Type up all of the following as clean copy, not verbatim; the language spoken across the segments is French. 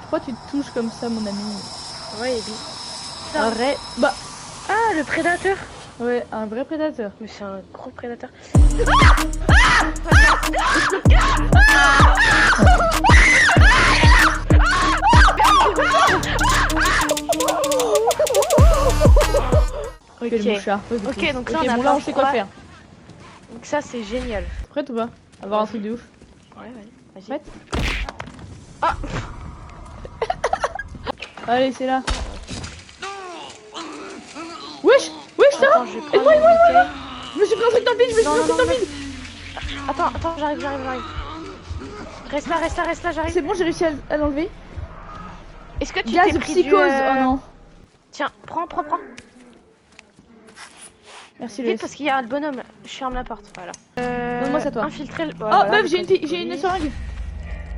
Pourquoi tu te touches comme ça, mon ami? Ouais, Ebi. Arrête. Bah. Ah, le prédateur. Ouais, un vrai prédateur. Mais c'est un gros prédateur. Ok, le mouchard. Ok, donc là, on a bon, là, on sait quoi faire. Donc ça, c'est génial. Prête ou pas? Avoir un truc de ouf. Ouais, vas-y. Prête? Ah. Allez, c'est là. Wesh! Wesh, Sarah! Attends, je vais prendre Aide-moi, une bouteille. Je me suis pris un truc dans le bide, je me suis pris un truc dans le bide! Attends, j'arrive. Reste là, j'arrive. C'est bon, j'ai réussi à l'enlever. Est-ce que tu Gaz t'es de pris psychose! du, Oh non! Tiens, prends. Merci, Vite, Loïs. parce qu'il y a le bonhomme. Je ferme la porte, voilà. Donne-moi ça, toi. Infiltrer le... Oh, voilà, meuf, le j'ai poste de une police. seringue.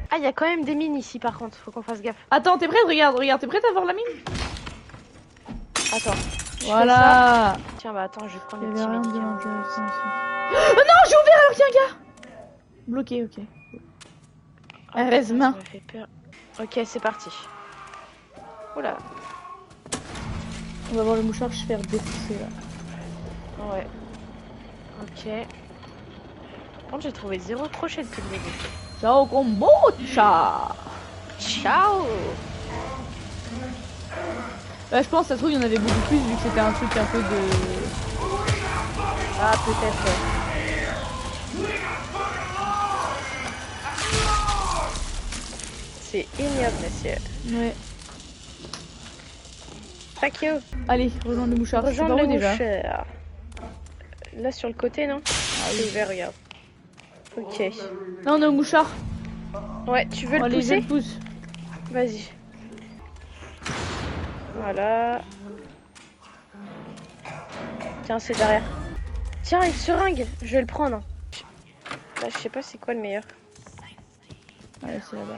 Ah, il y a quand même des mines ici, par contre. Faut qu'on fasse gaffe. Attends, t'es prête? Regarde, t'es prête à voir la mine? Attends. Voilà! Tiens, bah attends, je vais prendre Il les y petits avait rien de médicaments. intéressant ici. Oh non, j'ai ouvert alors qu'il y a un gars! Bloqué, ok. Ah, Reste putain, main. ça m'a fait peur. Ok, c'est parti. Oula. On va voir le mouchard que je vais faire défoncer là. Ouais. Ok. Par contre, j'ai trouvé 0 crochet depuis le début. Ciao, kombucha! Ciao. Bah, je pense, ça se trouve, il y en avait beaucoup plus vu que c'était un truc un peu de. Ah, peut-être, ouais. C'est ignoble, monsieur. Ouais. Fuck you. Allez, rejoindre le mouchard. Rejoindre C'est le par où déjà? mouchard. Là, sur le côté, non? Ah, c'est ouvert, regarde. Ok. Là, on est au mouchard. Ouais, tu veux le Allez, je pousser? le pousse. Vas-y. Voilà. Tiens, c'est derrière. Tiens, une seringue. Je vais le prendre. Là, je sais pas c'est quoi le meilleur. Allez, c'est là-bas.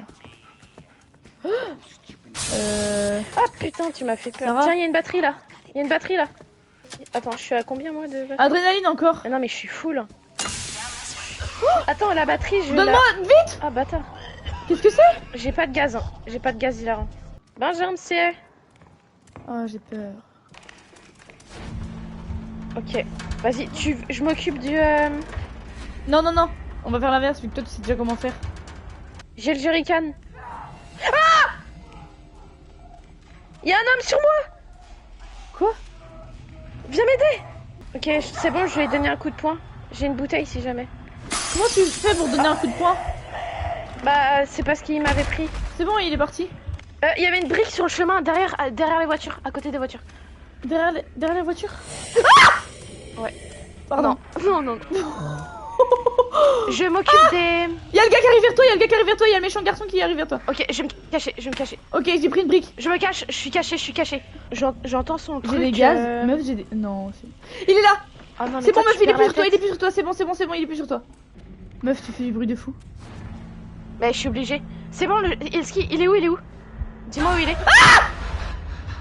Ah putain, tu m'as fait peur. Sarah Tiens, il y a une batterie là. Il y a une batterie là. Attends, je suis à combien moi de batterie? Adrénaline encore. Ah non, mais je suis full. Attends, la batterie, je Donne-moi vite. Ah bâtard. Qu'est-ce que c'est? J'ai pas de gaz. Hein. J'ai pas de gaz hilarant. Bonjour, monsieur. Oh, j'ai peur. Ok. Vas-y, je m'occupe du... Non, non, non. On va faire l'inverse vu que toi, tu sais déjà comment faire. J'ai le jerrycan. Ah! Il y a un homme sur moi. Quoi? Viens m'aider. Ok, c'est bon, je vais lui donner un coup de poing. J'ai une bouteille si jamais. Comment tu fais pour donner un coup de poing? Bah, c'est parce qu'il m'avait pris. C'est bon, il est parti. Il y avait une brique sur le chemin, derrière les voitures, à côté des voitures. Derrière la voiture? Ouais. Pardon. Non. Je m'occupe des... Il y a le gars qui arrive vers toi, il y a le méchant garçon qui arrive vers toi. Ok, je vais me cacher. Ok, j'ai pris une brique. Je me cache, je suis caché. J'entends son truc. J'ai des gaz. Meuf, j'ai des... Non, il est là. Oh non, mais C'est bon, toi, meuf, tu il est perds plus la sur toi, tête. il est plus sur toi, c'est bon, il est plus sur toi. Meuf, tu fais du bruit de fou. Mais je suis obligée. C'est bon, il est où? Dis-moi où il est.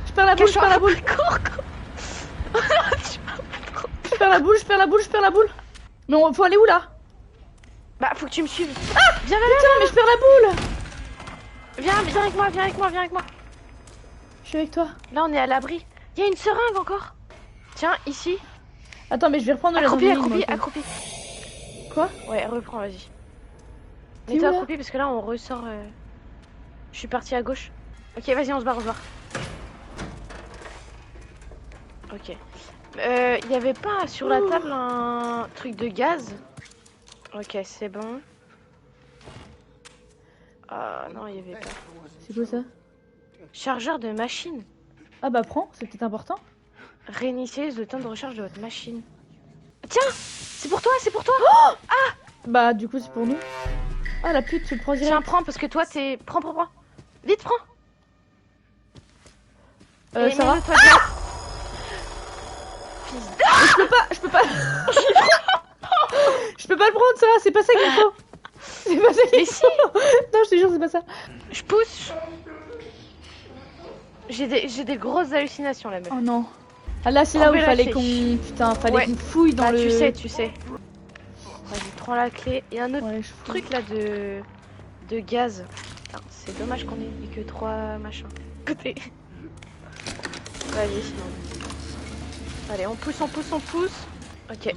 Je perds la boule, je perds la boule. Cours. Je perds la boule. Mais faut aller où là? Bah, faut que tu me suives. Ah! Viens, Putain, mais je perds la boule. viens avec moi. Je suis avec toi. Là, on est à l'abri. Il y a une seringue encore. Tiens, ici. Attends, mais je vais reprendre l'adrénaline. Accroupi. Quoi? Ouais, reprends, vas-y. T'es Mets-toi où, là accroupi parce que là, on ressort... Je suis partie à gauche. Ok, vas-y, on se barre. Ok. Il y avait pas sur la table un truc de gaz? Ok, c'est bon. Ah non, il y avait pas. C'est quoi ça? Chargeur de machine. Ah bah prends, c'est peut-être important. Réinitialisez le temps de recharge de votre machine. Tiens, c'est pour toi. Oh! Ah! Bah du coup c'est pour nous. Ah la pute, tu le prends direct. Tiens, prends parce que toi t'es... Prends. Vite, prends. Ça va? Mets-le-toi bien. Je peux pas. Je peux pas le prendre ça, c'est pas ça qu'il faut. C'est pas ça qu'il faut. Non, je te jure, c'est pas ça. Je pousse. J'ai des grosses hallucinations là, meuf. Oh non. Ah là, c'est là où il fallait qu'on... Putain, fallait qu'on fouille dans le... Tu sais. Vas-y, prends la clé. Il y a un autre truc là de gaz. Putain, c'est dommage qu'on ait mis que 3 machins. Côté. Vas-y, sinon. Allez, on pousse, on pousse, on pousse. Ok.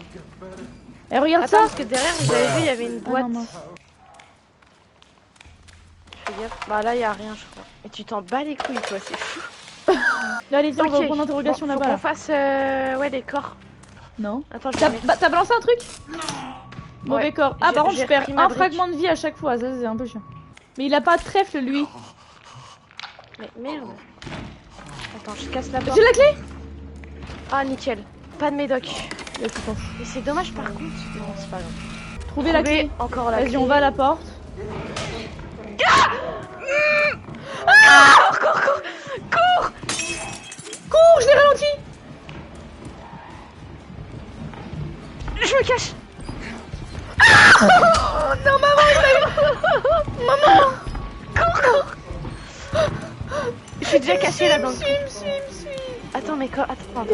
Eh, regarde Attends, ça. parce que derrière, j'avais vu, il y avait une boîte. Ah, non, mince. Fais gaffe. Bah là, il y a rien, je crois. Et tu t'en bats les couilles, toi, c'est fou. Allez, viens, on va au Ok. point d'interrogation Bon, faut là-bas. qu'on fasse ouais, des corps. Non. Attends, je vais mettre- T'as balancé un truc? Mauvais Ouais. corps. Ah, par contre, J'ai je perds repris ma un brique. fragment de vie à chaque fois. Ça, c'est un peu chiant. Mais il a pas de trèfle, lui. Mais merde. Attends, je casse la porte. J'ai la clé. Ah, nickel. Pas de médoc. Là, tu t'en fous. Mais c'est dommage par contre. Non, c'est pas grave. Trouvez la clé. Encore la Vas-y, clé. on va à la porte. Ah, cours, cours, cours. Cours, je l'ai ralenti. Je me cache. Oh non, maman, maman. Cours, cours. Je suis déjà caché là dans le... Me suis. Attends, mais quoi? Attends.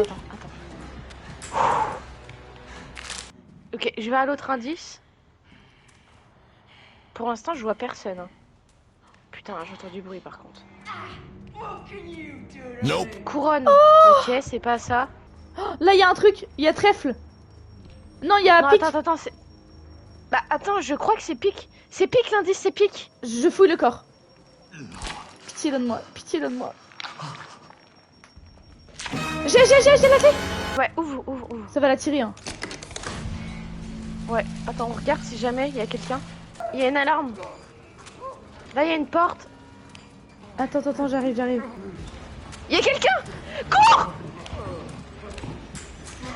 Ok, je vais à l'autre indice. Pour l'instant, je vois personne. Hein. Putain, j'entends du bruit par contre. Nope. Couronne. Ok, c'est pas ça. Là, il y a un truc. Il y a trèfle. Non, il y a Non, pic. attends, c'est... Bah attends, je crois que c'est pique. C'est pique l'indice, c'est pique. Je fouille le corps. Pitié, donne-moi. Pitié, donne-moi. J'ai la clé. Ouais, ouvre. Ça va la tirer, hein. Ouais, attends, on regarde si jamais il y a quelqu'un. Il y a une alarme. Là, il y a une porte. Attends, j'arrive. Il y a quelqu'un. Cours.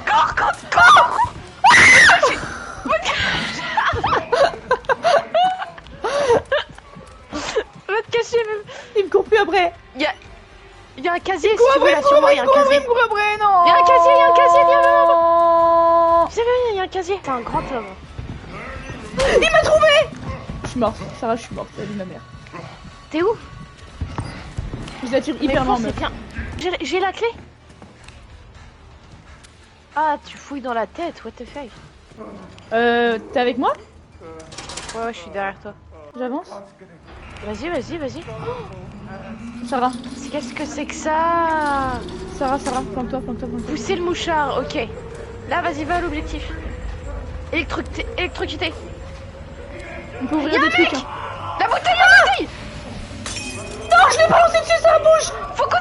Cours. Va te cacher même. Il me court plus après. Il y a un casier si Cours tu veux après, là sur moi, il y a un casier. cours après, non. Il y a un casier, viens. Non. Vous savez, il y a un casier. C'est un grand homme. Il m'a trouvé. Je suis morte. Sarah, je suis morte. Salut ma mère. T'es où? Je la tire Mais hyper loin, c'est meuf. bien. J'ai la clé. Ah, tu fouilles dans la tête, what the fuck. T'es avec moi? Ouais, je suis derrière toi. J'avance. Vas-y. Sarah, Qu'est-ce que c'est que ça? planque-toi. Pousser le mouchard, ok. Là, vas-y, va à l'objectif. Électrocuté. On peut ouvrir Y'a des un trucs. mec. Hein. La bouteille. Non, je l'ai balancé dessus, ça bouge. Faut qu'on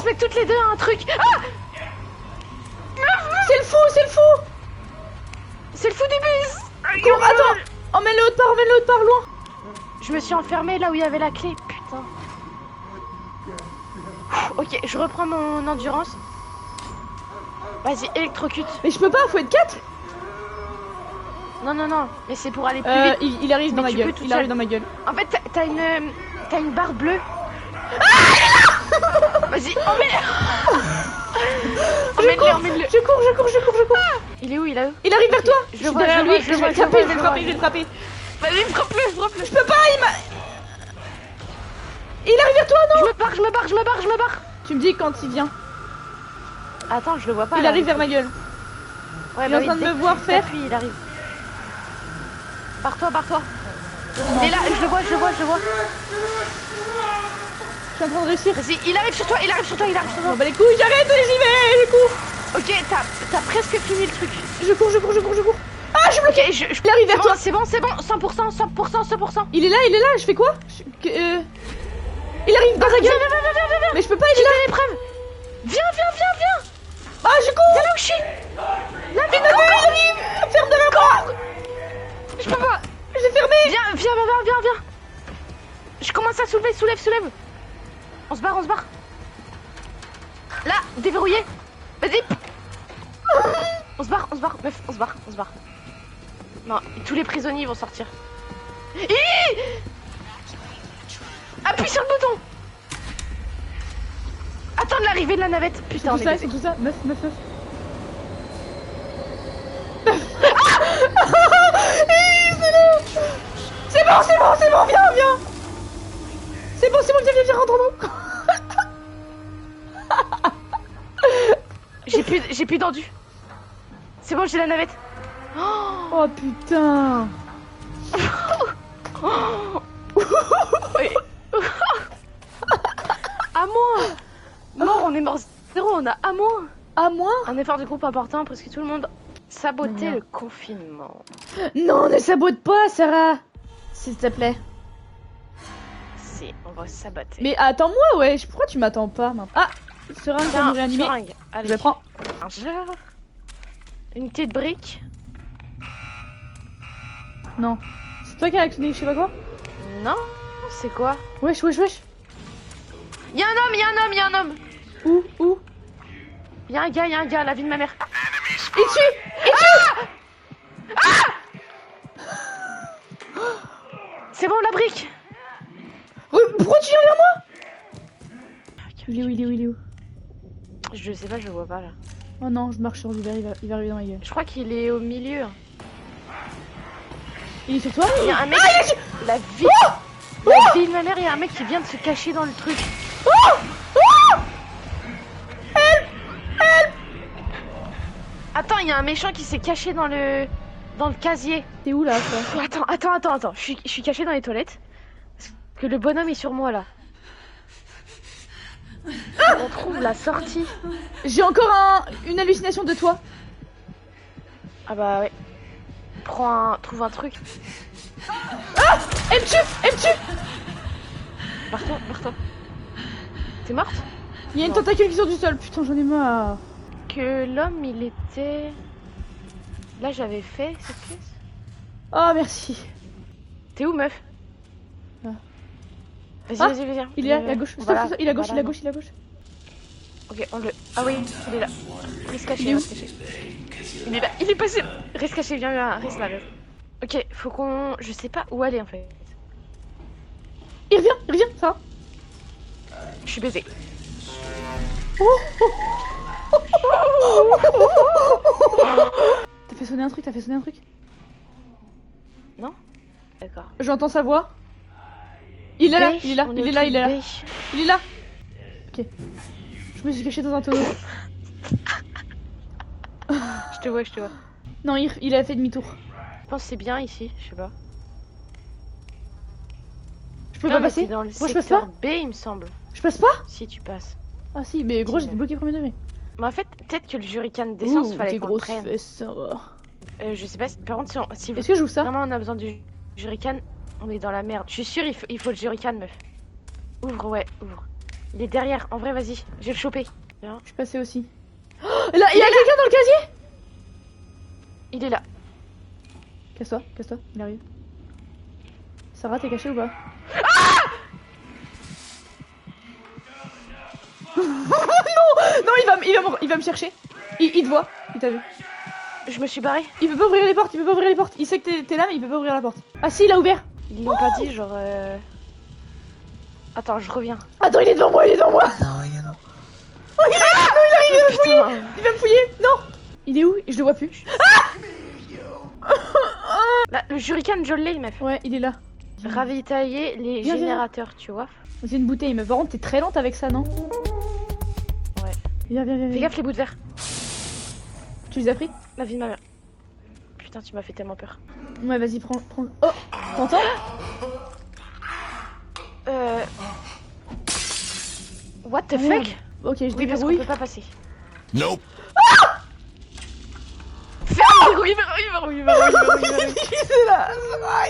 se mette toutes les deux à un truc. Ah, C'est le fou. c'est le fou du bus. Cours, attends. Emmène-le autre part, loin. Je me suis enfermée là où il y avait la clé, putain. Ok, je reprends mon endurance. Vas-y, électrocute. Mais je peux pas, faut être 4. Non, mais c'est pour aller plus vite. Il arrive dans Mais ma tu gueule. peux toute Il arrive seule. dans ma gueule. En fait, t'as une barre bleue. Vas-y, emmène-le. Je cours. Il est où? Il arrive vers toi. Je Je le suis vois, derrière je lui. le Je vois, vais je le le vois, je le frapper. vois. Je vais le frapper. Vas-y, frappe-le. Je peux pas, il arrive vers toi, non? Je me barre. Tu me dis quand il vient. Attends, je le vois pas. Il là. arrive vers ma gueule. Ouais, il est en oui, train de dès me que voir tu faire. t'appuies, il arrive. Barre-toi. Il est là, je le vois. Je suis en train de réussir. Vas-y, il arrive sur toi. Bah les couilles, j'arrête, j'y vais, je cours. Ok, t'as presque fini le truc. Je cours. Ah, je suis bloqué. Ok, Il arrive vers toi. c'est bon. 100%. Il est là, je fais quoi? Il arrive dans ta gueule. Viens. Mais je peux pas, il est J'ai là. des épreuves. Viens. Ah, je cours. Viens là où je suis. Là, Il m'a vu, il arrive. Ferme derrière moi. Je peux pas. J'ai fermé. Viens. Je commence à soulever, soulève. On se barre. Là, déverrouillé. Vas-y. On se barre, meuf, on se barre. Non, tous les prisonniers vont sortir. Appuie sur le bouton. Attends de l'arrivée de la navette. Putain, on est baisé. tout ça. Meuf. C'est bon, viens. C'est bon, viens, rentre. J'ai plus d'endu. C'est bon, j'ai la navette. Oh putain. mort zéro, on a à moins. À moi? Un effort de groupe important, presque tout le monde sabotait Non. le confinement. Non, ne sabote pas, Sarah. S'il te plaît. Si, on va saboter. Mais attends-moi, ouais. Pourquoi tu m'attends pas maintenant? Ah, Seringue va Tiens, nous réanimer. seringue. Allez, Je le prends. un genre. Une petite brique. Non. C'est toi qui as actionné je sais pas quoi? Non, c'est quoi? Wesh, wesh, wesh. Y'a un homme, y'a un homme, y'a un homme. Où? Y'a un gars, la vie de ma mère. Il tue! C'est bon, la brique. Pourquoi tu viens vers moi? Il est où? Je sais pas, je le vois pas là. Oh non, je marche sur lui, il va arriver dans ma gueule. Je crois qu'il est au milieu. Il est sur toi? Il y a un mec. La vie. La vie de ma mère, il y a un mec qui vient de se cacher dans le truc. Attends, il y a un méchant qui s'est caché dans le casier. T'es où là, toi? Attends. Je suis caché dans les toilettes. Parce que le bonhomme est sur moi là. On trouve la sortie. J'ai encore une hallucination de toi. Ah bah ouais. Trouve un truc. Ah! Elle me tue! Barre-toi. T'es morte? Il y a une Non. tentacule qui sort du sol, putain, j'en ai marre. Que l'homme il était. Là j'avais fait cette pièce. Oh, merci. T'es où, meuf? Ah. Vas-y, Ah, vas-y, viens. Il est là, à gauche. Voilà, Stop, il est à gauche, voilà, il est à gauche. Ok, on le. Ah oui, il est là. Reste caché, Il est où? reste caché. Il est là, il est passé. Reste caché, viens, reste là, reste. Ok, faut qu'on. Je sais pas où aller en fait. Il revient, ça va. Je suis baisée. T'as fait sonner un truc? Non? D'accord. J'entends sa voix. Il est là, Beige, il est là, on il est au là, truc il est là. beige. Il est là. Ok. Je me suis cachée dans un tonneau. Je te vois. Non, il a fait demi-tour. Je pense que c'est bien ici, je sais pas. Je peux Non, pas mais passer? c'est dans le Moi, je passe secteur pas? B, il me semble. Je passe pas? Si tu passes. Ah si, mais gros, j'étais bloqué premier degré. Mais en fait, peut-être que le jurican d'essence, Ouh, fallait tes qu'on le grosses prenne. fesses, ça va. Je sais pas, par contre, si Est-ce que je joue ça? vraiment on a besoin du Jurican, on est dans la merde. Je suis sûre, il faut le Jurican, meuf. Ouvre. Il est derrière, en vrai, vas-y, je vais le choper. Viens. Je suis passé aussi. Oh, là, il y a quelqu'un dans le casier! Il est là. Casse-toi, il arrive. Sarah, t'es cachée ou pas? Non, il va me chercher. Il te voit, il t'a vu. Je me suis barrée. Il peut pas ouvrir les portes, Il sait que t'es là, mais il peut pas ouvrir la porte. Ah si, il a ouvert. Ils l'ont pas dit, genre. Attends, je reviens. Attends, il est devant moi. Non, il est là. Oh, il est là. Non, il arrive, il va me fouiller. Putain. Il va me fouiller. Non. Il est où? Je le vois plus. Là, le Jurican, je l'ai, meuf. Ouais, il est là. Ravitailler les Viens. générateurs, tu vois. C'est une bouteille, mais par contre, t'es très lente avec ça, non? Ouais. Viens. Fais gaffe, les bouts de verre. Tu les as pris? La vie de ma mère. Putain, tu m'as fait tellement peur. Ouais, vas-y, prends. Oh, t'entends? What the Ah, merde. fuck? Ok, je Oui, parce qu'on déverrouille. peut pas passer. Nope. Ferme, verrouille. C'est là.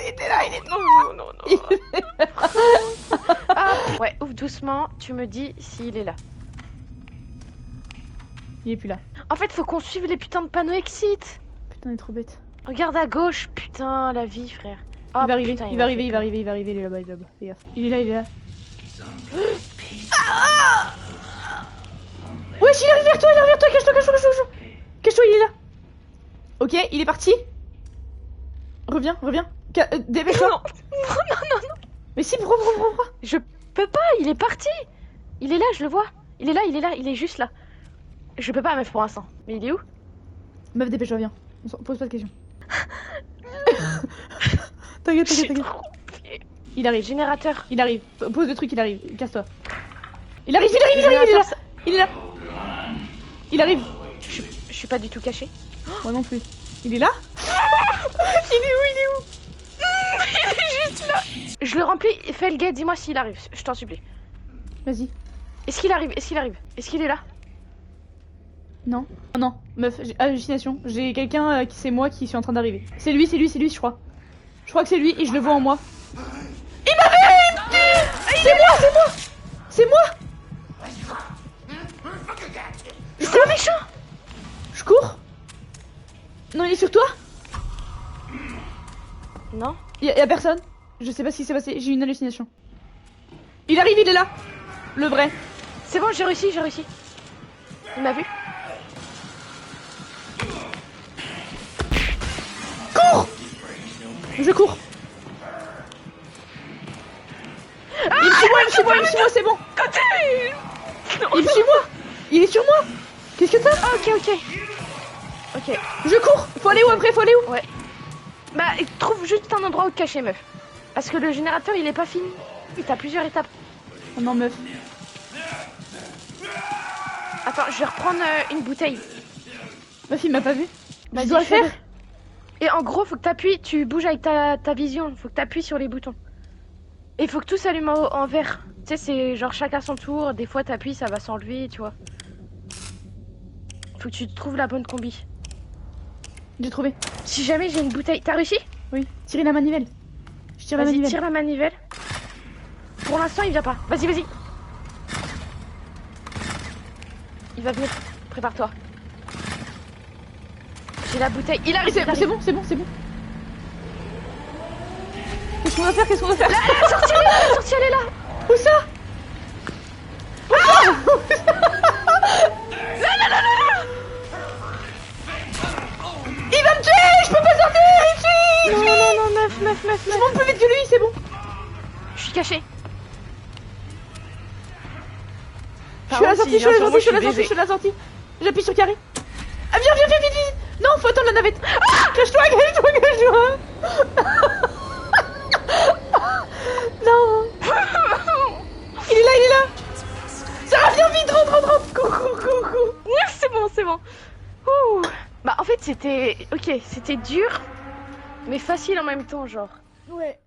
Il était là. Non. Ah, ouais, ouvre doucement, tu me dis s'il est là. Il est plus là. En fait, faut qu'on suive les putains de panneaux exit. Putain, il est trop bête. Regarde à gauche, putain, la vie, frère. Oh, Il va arriver, putain, il va arriver, il est là-bas, Fais gaffe. Il est là. Wesh, il arrive vers toi, cache-toi, il est là. Ok, il est parti. Reviens. Dépêche-toi. Non. Mais si, pourquoi? Je peux pas, il est parti. Il est là, je le vois. Il est là, il est juste là. Je peux pas, meuf, pour l'instant. Mais il est où? Meuf, dépêche-toi, viens. Pose pas de questions. T'inquiète. Il arrive. Générateur. Il arrive. Pose le truc, il arrive. Casse-toi. Il arrive, il est là. Il arrive. Je suis pas du tout cachée. Moi non plus. Il est là? Il est où? Il est juste là. Je le remplis, fais le guet, dis-moi s'il arrive, je t'en supplie. Vas-y. Est-ce qu'il arrive? Est-ce qu'il arrive? Est-ce qu'il est là? Non. Oh non, meuf, hallucination. J'ai quelqu'un qui c'est moi qui suis en train d'arriver. C'est lui, je crois. Je crois que c'est lui et je le vois en moi. Il m'a vu! C'est moi! C'est un méchant! Je cours? Non, il est sur toi? Non. Y a personne. Je sais pas ce qui s'est passé, j'ai une hallucination. Il arrive, il est là. Le vrai. C'est bon, j'ai réussi. Il m'a vu. Cours! Je cours. Il me suit moi, c'est bon. Côté! Il me suit moi. Il est sur moi. Qu'est-ce que t'as? Ah, ok. Je cours. Faut aller où après? Ouais. Bah, trouve juste un endroit où te cacher, meuf. Parce que le générateur, il est pas fini. T'as plusieurs étapes. Oh non, meuf. Attends, je vais reprendre une bouteille. Meuf, il m'a pas vu. Vas-y, Je dois le faire. Et en gros, faut que t'appuies, tu bouges avec ta vision. Faut que t'appuies sur les boutons. Et faut que tout s'allume en vert. Tu sais, c'est genre chacun son tour. Des fois, t'appuies, ça va s'enlever, tu vois. Faut que tu trouves la bonne combi. J'ai trouvé. Si jamais j'ai une bouteille. T'as réussi? Oui. Tirer la manivelle. Je tire la Vas-y, manivelle. tire la manivelle. Pour l'instant, il vient pas. Vas-y. Il va venir. Prépare-toi. J'ai la bouteille. Il arrive. C'est bon. Qu'est-ce qu'on va faire? La sortie, elle est là. Où ça? Là. Il va me tuer. Je peux pas sortir. Non, meuf. Je monte plus vite que lui, c'est bon. Je suis cachée. Je suis à la sortie. J'appuie sur carré. Ah, viens, vite. Non, faut attendre la navette. Ah, cache-toi. Non. Il est là. Ça revient vite, rentre. Cours. C'est bon. Ouh. Bah, en fait, c'était dur, mais facile en même temps, genre. Ouais.